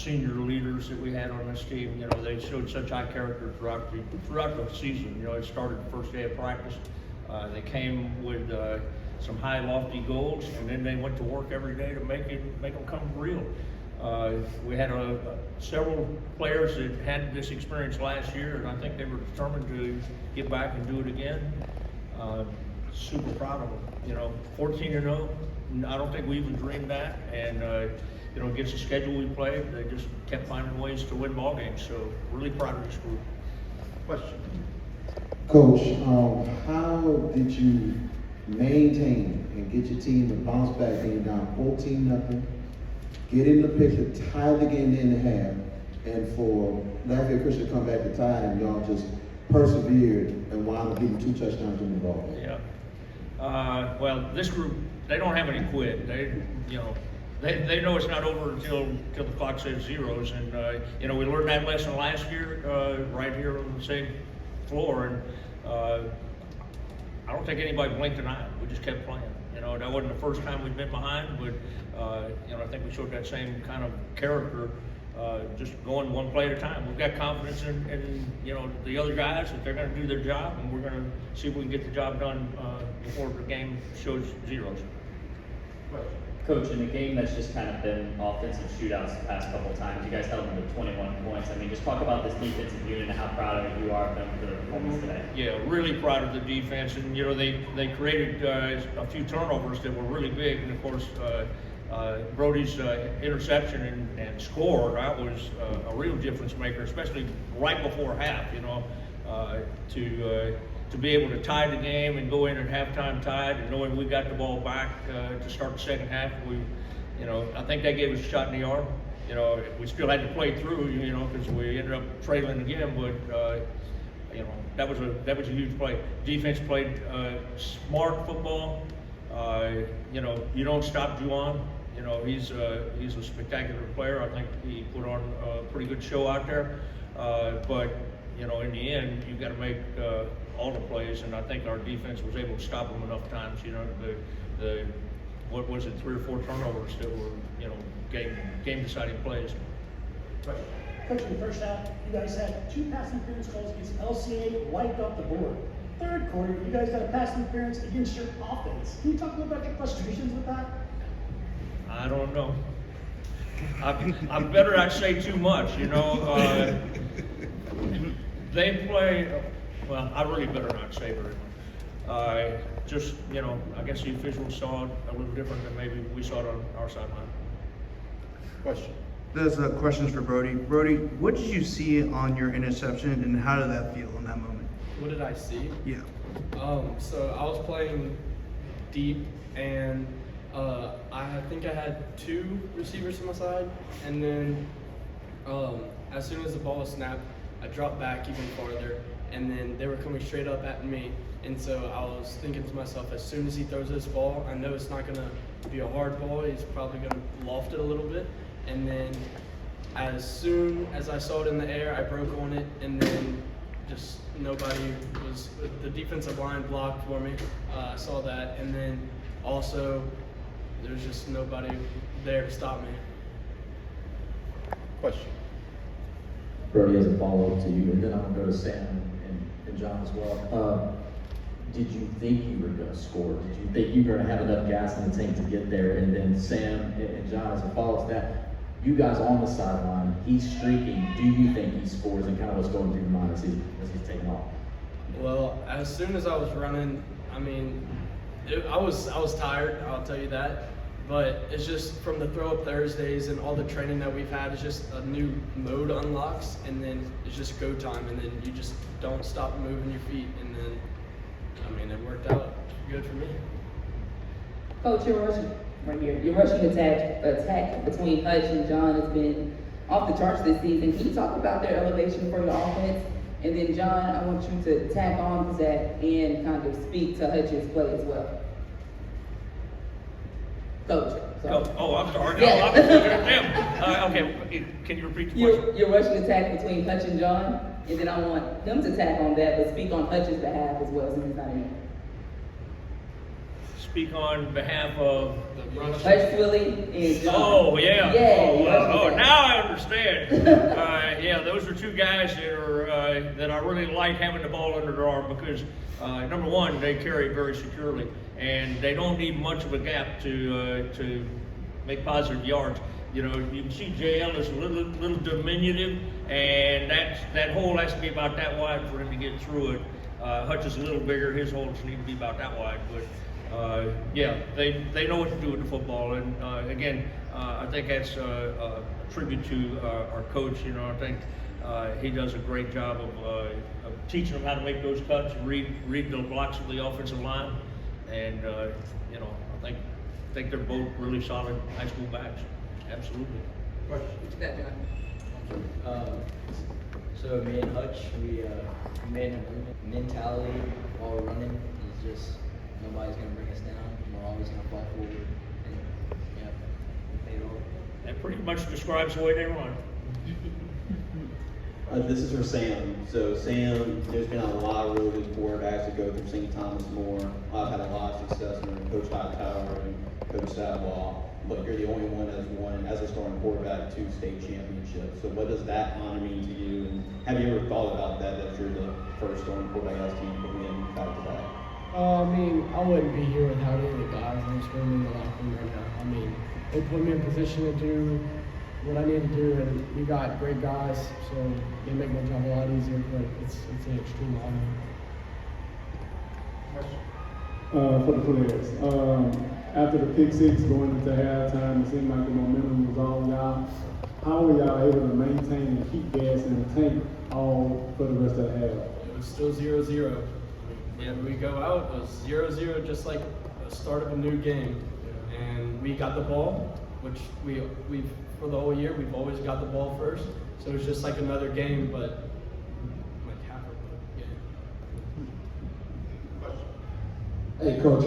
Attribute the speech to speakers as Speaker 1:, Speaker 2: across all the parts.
Speaker 1: senior leaders that we had on this team. You know, they showed such high character throughout the season. You know, it started the first day of practice. They came with some high, lofty goals, and then they went to work every day to make them come real. We had several players that had this experience last year, and I think they were determined to get back and do it again. Super proud of them. You know, 14-0. I don't think we even dreamed that, and you know, against the schedule we played, they just kept finding ways to win ball games. So really proud of this group.
Speaker 2: Question.
Speaker 3: Coach, how did you maintain and get your team to bounce back being down 14-0, get in the picture, tie the game in the half, and for Lafayette Christian to come back to tie, and y'all just persevered and wound up getting 2 touchdowns in the ball?
Speaker 1: Yeah. Well, this group, they don't have any quit. They know it's not over until the clock says zeros, and you know, we learned that lesson last year right here on the same floor, and I don't think anybody blinked an eye. We just kept playing. You know, that wasn't the first time we've been behind, but you know, I think we showed that same kind of character, just going one play at a time. We've got confidence in you know, the other guys that they're going to do their job, and we're going to see if we can get the job done before the game shows zeros.
Speaker 4: Coach, in a game that's just kind of been offensive shootouts the past couple of times, you guys held them to 21 points. I mean, just talk about this defensive unit and how proud of you are of them for their performance today.
Speaker 1: Yeah, really proud of the defense, and you know, they created a few turnovers that were really big, and of course Brody's interception and score, that was a real difference maker, especially right before half. You know, to be able to tie the game and go in at halftime tied, and knowing we got the ball back to start the second half, you know, I think that gave us a shot in the arm. You know, we still had to play through, you know, because we ended up trailing again, but you know, that was a huge play. Defense played smart football. You know, you don't stop Juwan. You know, he's a spectacular player. I think he put on a pretty good show out there. But you know, in the end, you got to make all the plays, and I think our defense was able to stop them enough times. You know, the what was it, 3 or 4 turnovers that were, you know, game deciding plays.
Speaker 5: Coach, in the first half, you guys had 2 pass interference calls against LCA, wiped off the board. Third quarter, you guys got a pass interference against your offense. Can you talk a little about your frustrations with that?
Speaker 1: I don't know. I better not say too much, you know. They play, well, I really better not say very much. Just, you know, I guess the officials saw it a little different than maybe we saw it on our sideline.
Speaker 2: Question.
Speaker 6: Those questions for Brody. Brody, what did you see on your interception, and how did that feel in that moment?
Speaker 7: What did I see?
Speaker 6: Yeah.
Speaker 7: So I was playing deep, and I think I had 2 receivers to my side, and then as soon as the ball was snapped, I dropped back even farther, and then they were coming straight up at me. And so I was thinking to myself, as soon as he throws this ball, I know it's not going to be a hard ball. He's probably going to loft it a little bit. And then as soon as I saw it in the air, I broke on it, and then just nobody was, the defensive line blocked for me. I saw that, and then also there's just nobody there to stop me.
Speaker 2: Question.
Speaker 8: Brody, as a follow-up to you, and then I'm going to go to Sam and John as well. Did you think you were going to score? Did you think you were going to have enough gas in the tank to get there? And then Sam and John, as a follow-up to that, you guys on the sideline, he's streaking. Do you think he scores, and kind of what's going through your mind as he's taking off?
Speaker 7: Well, as soon as I was running, I mean, I was tired, I'll tell you that. But it's just from the throw up Thursdays and all the training that we've had, it's just a new mode unlocks, and then it's just go time, and then you just don't stop moving your feet, and then, I mean, it worked out good for me.
Speaker 9: Coach, your rushing attack between Hutch and John has been off the charts this season. Can you talk about their elevation for your offense? And then, John, I want you to tack on to that and kind of speak to Hutch's play as well. Coach.
Speaker 1: Oh, I'm sorry.
Speaker 9: Yeah.
Speaker 1: Okay, can you repeat the question?
Speaker 9: Your rushing attack between Hutch and John, and then I want him to tack on that, but speak on Hutch's behalf as well, since he's not in.
Speaker 1: speak on behalf of.
Speaker 9: Hutch, Willie, and John.
Speaker 1: Oh, yeah.
Speaker 9: Yeah.
Speaker 1: Oh, now I understand. Yeah, those are two guys that I really like having the ball under their arm because, number one, they carry it very securely, and they don't need much of a gap to make positive yards. You know, you can see JL is a little diminutive, and that hole has to be about that wide for him to get through it. Hutch is a little bigger; his holes need to be about that wide. But yeah, they know what to do with the football, and again, I think that's a tribute to our coach. You know, I think he does a great job of teaching them how to make those cuts, read the blocks of the offensive line, and you know, I think they're both really solid high school backs. Absolutely.
Speaker 10: So me and Hutch, we made an agreement. Mentality while we're running is just nobody's gonna bring us down. We're always gonna fall forward, and yeah, we paid off.
Speaker 1: That pretty much describes the way they run.
Speaker 11: This is for Sam. So Sam, there's been a lot of really good quarterbacks that go through St. Thomas More. I've had a lot of success with Coach Hightower and Coach Sadwell, but you're the only one that's won as a starting quarterback 2 state championships. So what does that honor mean to you? And have you ever thought about that you're the first starting quarterback on this team to win back to back?
Speaker 7: I mean, I wouldn't be here without any of the guys I'm swimming in the locker room right now. I mean, they put me in position to do what I need to do, and we got great guys, so they make my job a lot easier, but it's an extreme honor.
Speaker 12: For the players. After the pick six going into halftime, it seemed like the momentum was all y'all. How were y'all able to maintain and keep gas in the tank all for the rest of the half?
Speaker 7: It was still 0-0. And we go out, it was 0-0, just like the start of a new game. And we got the ball, which we for the whole year, we've always got the ball first. So it was just like another game, but like half of the game.
Speaker 13: Hey, Coach,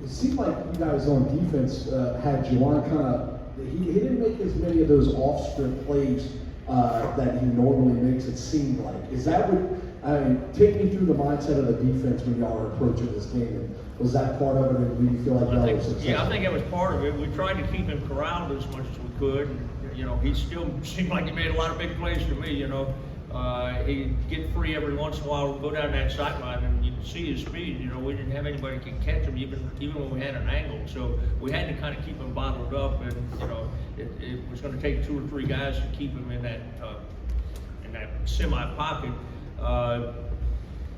Speaker 13: it seemed like you guys on defense had Juwan kind of, he didn't make as many of those off-script plays that he normally makes, it seemed like. Is that what, take me through the mindset of the defense when y'all were approaching this game. Was that part of it, or do you feel like y'all were successful?
Speaker 1: Yeah, I think that was part of it. We tried to keep him corralled as much as we could. And, you know, he still seemed like he made a lot of big plays to me, you know. He'd get free every once in a while, go down that sideline, and you could see his speed. You know, we didn't have anybody who could catch him, even when we had an angle. So we had to kind of keep him bottled up, and you know, it was going to take 2 or 3 guys to keep him in that semi pocket.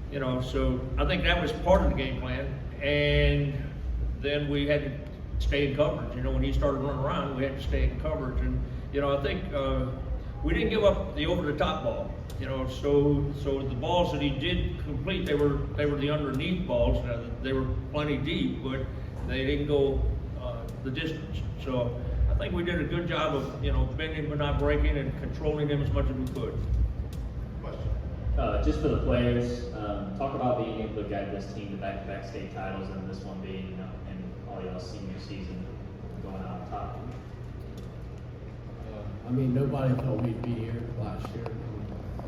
Speaker 1: You know, so I think that was part of the game plan, and then we had to stay in coverage. You know, when he started running around, we had to stay in coverage, and you know, I think we didn't give up the over-the-top ball. You know, so the balls that he did complete, they were the underneath balls. Now, they were plenty deep, but they didn't go the distance. So I think we did a good job of, you know, bending but not breaking and controlling him as much as we could.
Speaker 4: Just for the players, talk about being able to guide this team to back-to-back state titles, and this one being, you know, in all y'all's senior season going out on top.
Speaker 7: I mean, nobody thought we'd be here last year.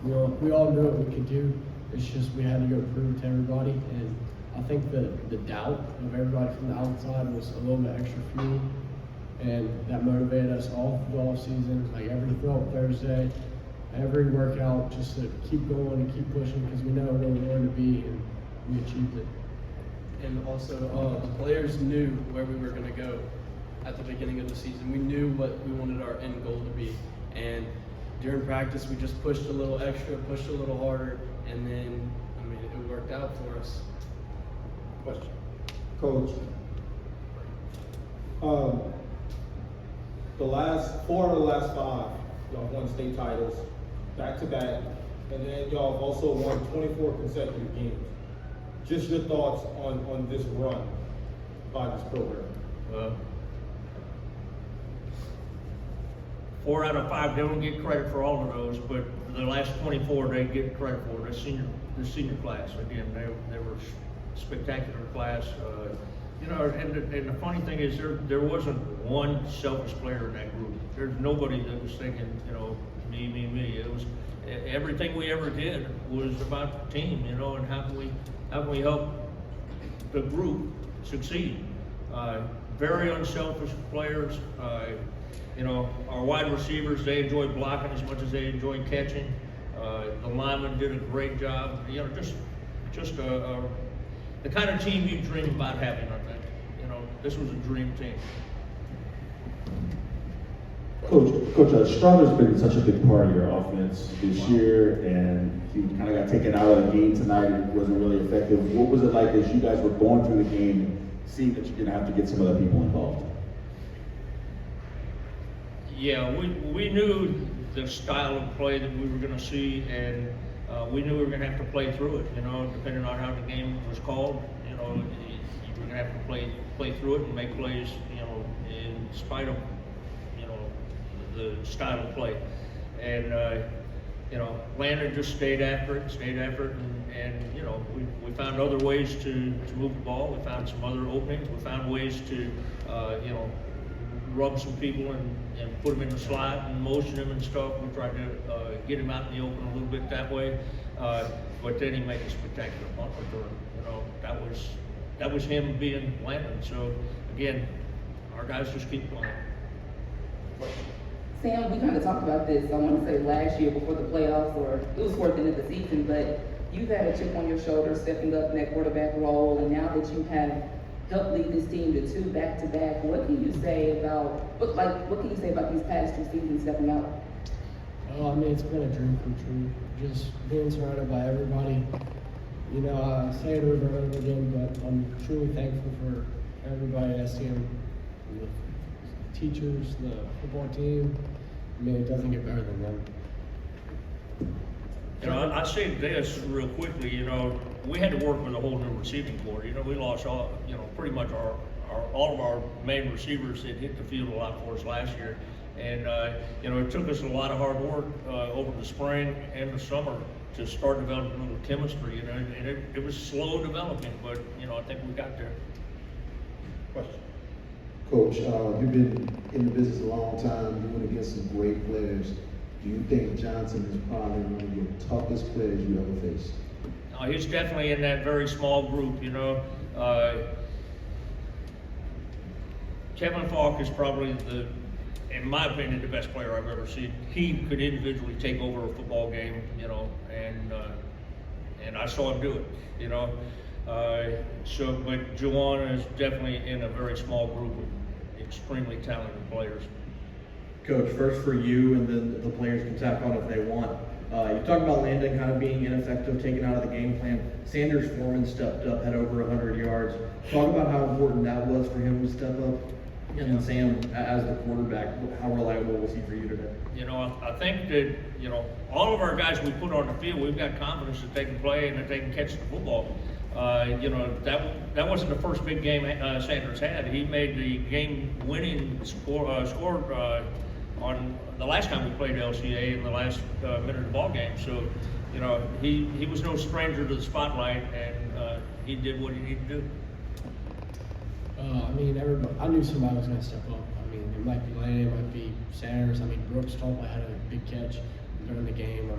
Speaker 7: We all knew what we could do. It's just we had to go prove to everybody, and I think the doubt of everybody from the outside was a little bit extra fuel, and that motivated us all through the off season, like every Thursday, every workout, just to keep going and keep pushing because we know where we wanted to be, and we achieved it. And also, the players knew where we were going to go at the beginning of the season. We knew what we wanted our end goal to be, and during practice we just pushed a little extra, pushed a little harder, and then I mean it worked out for us.
Speaker 2: Question.
Speaker 12: Coach, the last 4 of the last 5, y'all won state titles back to back, and then y'all have also won 24 consecutive games. Just your thoughts on this run by this program.
Speaker 1: 4 out of 5, they don't get credit for all of those, but the last 24 they get credit for. The senior class, again, they were spectacular class. You know, and the funny thing is there wasn't one selfish player in that group. There's nobody that was thinking, you know, me. It was everything we ever did was about the team, you know, and how can we help the group succeed. Very unselfish players. Our wide receivers, they enjoy blocking as much as they enjoy catching. The linemen did a great job. Just the kind of team you dream about having, I think. This was a dream team.
Speaker 14: Coach, Stroud has been such a big part of your offense this year, and he kind of got taken out of the game tonight and wasn't really effective. What was it like as you guys were going through the game, seeing that you're going to have to get some other people involved?
Speaker 1: Yeah, we knew the style of play that we were going to see, and we knew we were going to have to play through it. Depending on how the game was called, you were going to have to play through it and make plays, in spite of the style of play. And Landon just stayed after it, and we found other ways to move the ball. We found some other openings. We found ways to rub some people and put them in the slot and motion them and stuff. We tried to get him out in the open a little bit that way. But then he made a spectacular punt return. That was him being Landon. So again, our guys just keep playing.
Speaker 9: Sam, we kind of talked about this, I want to say last year before the playoffs, or it was towards the end of the season, but you've had a chip on your shoulder stepping up in that quarterback role, and now that you have helped lead this team to 2 back-to-back, what can you say about these past 2 seasons stepping out?
Speaker 15: It's been a dream come true, just being surrounded by everybody. I say it over and over again, but I'm truly thankful for everybody at STM, the teachers, the football team. It doesn't get better than them.
Speaker 1: I say this real quickly. We had to work with a whole new receiving corps. We lost pretty much all of our main receivers that hit the field a lot for us last year, and it took us a lot of hard work over the spring and the summer to start developing a little chemistry. And it was slow developing, but I think we got there.
Speaker 2: Question.
Speaker 3: Coach, you've been in the business a long time, doing against some great players. Do you think Johnson is probably one of your toughest players you ever faced?
Speaker 1: He's definitely in that very small group. Kevin Falk is probably in my opinion, the best player I've ever seen. He could individually take over a football game, and I saw him do it, but Juwan is definitely in a very small group of extremely talented players.
Speaker 6: Coach, first for you, and then the players can tap on if they want. You talked about Landon kind of being ineffective, taken out of the game plan. Sanders Foreman stepped up, had over 100 yards. Talk about how important that was for him to step up. And Sam, as the quarterback, how reliable was he for you today?
Speaker 1: I think that, all of our guys we put on the field, we've got confidence that they can play and that they can catch the football. That wasn't the first big game Sanders had. He made the game-winning score on the last time we played LCA in the last minute of the ball game. So, he was no stranger to the spotlight, and he did what he needed to do.
Speaker 15: I knew somebody was going to step up. It might be Lane, it might be Sanders. Brooks probably had a big catch during the game.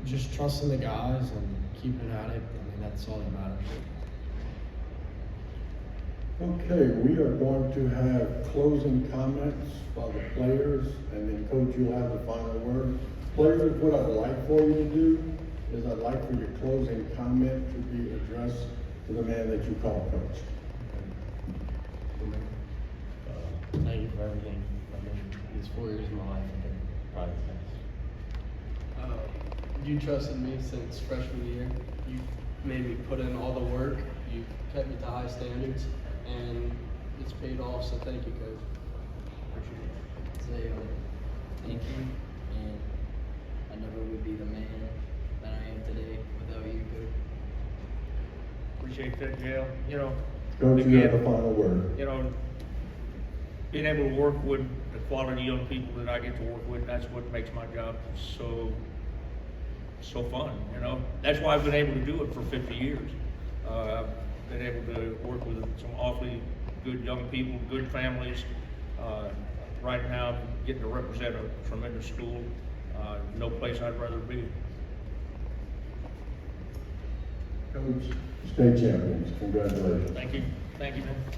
Speaker 15: Just trusting the guys and keeping at it. That's all that matters.
Speaker 2: Okay, we are going to have closing comments by the players, and then Coach, you'll have the final word. Players, what I'd like for you to do is I'd like for your closing comment to be addressed to the man that you call Coach.
Speaker 15: Thank you for everything. These 4 years of my life have been probably the best.
Speaker 7: You trusted me since freshman year. You made me put in all the work. You kept me to high standards, and it's paid off. So thank you, Coach.
Speaker 10: Say thank you, and I never would be the man that I am today without you, Coach.
Speaker 1: Appreciate that, Jail.
Speaker 2: Coach, you have the final word.
Speaker 1: Being able to work with the quality young people that I get to work with, that's what makes my job so fun, That's why I've been able to do it for 50 years. I've been able to work with some awfully good young people, good families. Right now, I'm getting to represent a tremendous school. No place I'd rather be.
Speaker 2: Coach, state champions, congratulations.
Speaker 1: Thank you. Thank you, man.